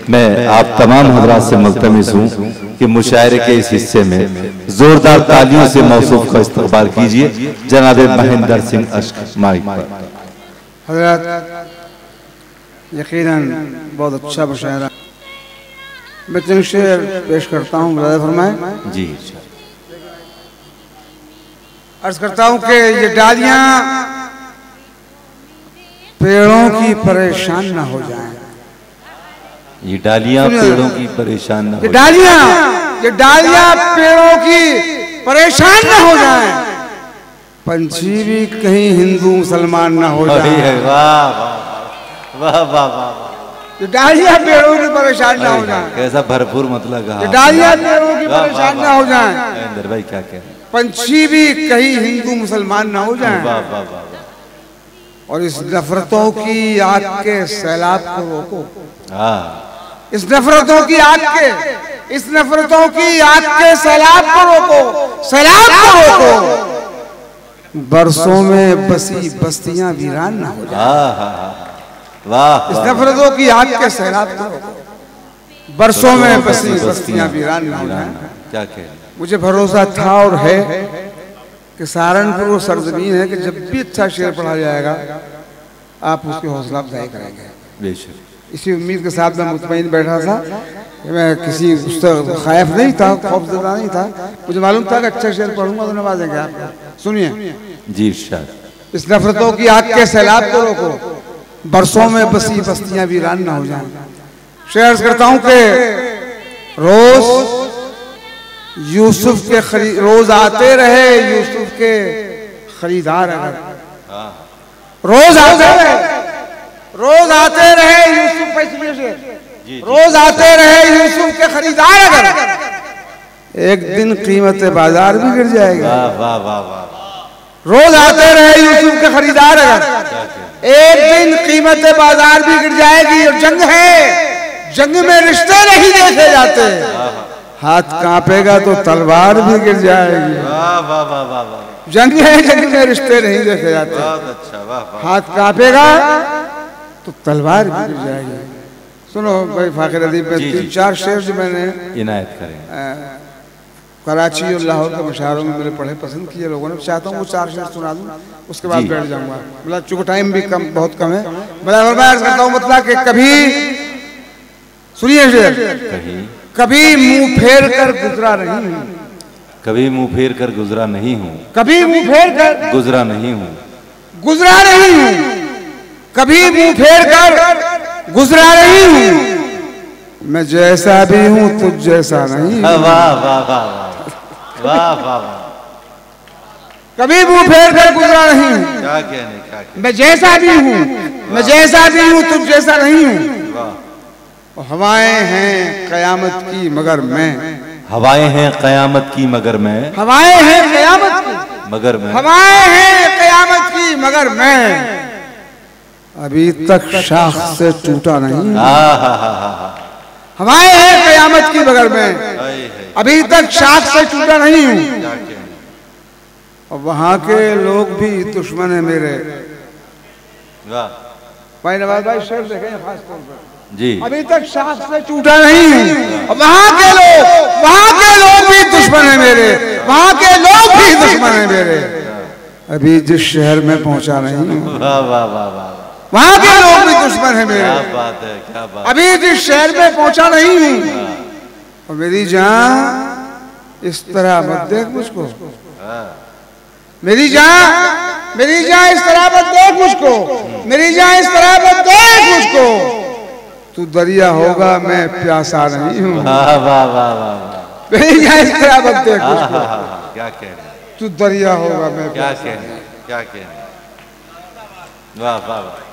मैं आप तमाम हजरात से मुल्तमिस हूँ कि मुशायरे के इस हिस्से में जोरदार तालियों से मौसूफ का इस्तकबाल कीजिए जनाब महेंद्र सिंह अश्क माइक पर। हजरत यकीनन बहुत अच्छा मुशायरा, मैं चंद शेर पेश करता हूँ, मुलाज़ा फरमाएं। जी अर्ज करता हूँ कि ये डालियाँ पेड़ों की परेशान ना हो जाएं। ये डालियाँ पेड़ों की परेशान ना हो जाएं। ये डालियाँ पेड़ों की परेशान ना हो जाएं। पंछी भी कहीं हिंदू मुसलमान ना हो जाएं। वाह वाह वाह वाह। ये डालियाँ पेड़ों की परेशान ना हो जाएं। कैसा भरपूर मतलब कहा। ये डालियाँ पेड़ों की परेशान ना हो जाएं। महेंद्र भाई क्या कह रहे हैं। पंछी भी कहीं हिंदू मुसलमान ना हो जाएं। वाह वाह वाह। और इस नफरतों की आग के सैलाब को रोको। इस नफरतों की आग के सैलाब को रोको, सैलाब को रोको। बरसों में बसी बस्तियां वीरान ना हो जाएं। वाह। इस नफरतों की आग के सैलाब को रोको, बरसों में बसी बस्तियां वीरान ना हो जाएं। क्या कह। मुझे भरोसा था और है कि सहारनपुर वो सरजमीन है कि जब भी अच्छा शेर पढ़ा जाएगा आप उसकी हौसला अफजाई करेंगे। बेशक। इसी उम्मीद के साथ मैं मुतमईन बैठा था कि मैं किसी खौफ नहीं था, खौफजदा नहीं था। मुझे मालूम था कि अच्छा शेर पढ़ूंगा तो नवाजेंगे आप। सुनिए जी इरशाद। इस नफरतों की आग के सैलाब को रोको, बरसों में बसी बस्तियां वीरान ना हो जाएं। शेर करता हूं कि रोज यूसुफ के रोज आते रहे यूसुफ के खरीदार, अगर रोज आते रहे यूसुफ, रोज आते रहे यूसुफ के खरीदार, अगर एक दिन कीमत बाजार भी गिर जाएगी। वाह वाह वाह। रोज आते रहे यूसुफ के खरीदार, अगर एक दिन कीमत बाजार भी गिर जाएगी। और जंग है, जंग में रिश्ते नहीं देखे जाते, हाथ कांपेगा तो तलवार भी गिर जाएगी। वाह वाह वाह वाह। जंग है, जंग में रिश्ते नहीं देखे जाते। बहुत अच्छा। वाह। हाथ कांपेगा तो तलवार भी गिर जाएगी। सुनो भाई फाखिर अदीब में 3-4 शेर जो मैंने इनायत करें कराची और लाहौर के मुशायरों में मेरे पढ़े पसंद किए लोगों ने। चाहता हूँ वो 4 शेर सुना दूं, उसके बाद बैठ जाऊंगा। मतलब चूंकि टाइम भी बहुत कम है, मतलब कि कभी सुनिए शेर, कभी मुंह फेर कर गुजरा नहीं हूँ, कभी मुंह फेर कर गुजरा नहीं हूँ, कभी मुंह फेर कर गुजरा नहीं हूँ, गुजरा नहीं हूँ, कभी मुंह फेर कर गुजरा नहीं हूँ। मैं जैसा भी हूँ तुझ जैसा नहीं। वाह वाह वाह वाह वाह। कभी मुंह फेर कर गुजरा नहीं हूँ। क्या कहने। मैं जैसा भी हूँ, मैं जैसा भी हूँ तुझ जैसा नहीं हूँ। हवाएं हैं कयामत की मगर मैं, हवाएं हैं कयामत की मगर मैं, हवाएं हैं कयामत की मगर मैं, हवाएं हैं कयामत की मगर मैं अभी तक शाख से टूटा नहीं। हवाएं हैं कयामत की मगर मैं अभी तक शाख से टूटा नहीं हूँ। और वहां के लोग भी दुश्मन है मेरे। भाई नवाज भाई शेर देखें खास तौर पर जी। अभी तक शाख से टूटा नहीं हूँ। वहां के लोग भी दुश्मन है मेरे, वहां के लोग भी दुश्मन है मेरे। अभी जिस शहर में पहुंचा नहीं हूँ, वाह वाह वाह वाह। वहां के लोग भी दुश्मन है मेरे। क्या बात है, क्या बात। अभी जिस शहर में पहुंचा नहीं हूँ। और मेरी जान इस तरह मत देख मुझको, मेरी जान इस तरह मत देख मुझको, मेरी जान इस तरह मत देख मुझको। तू दरिया होगा मैं प्यासा नहीं हूँ। वाह वाह वाह वाह। मेरी जान इस तरह मत देख मुझको। क्या कह रहे। तू दरिया होगा मैं क्या कह रहे, क्या कह रहे। वाह वाह वाह।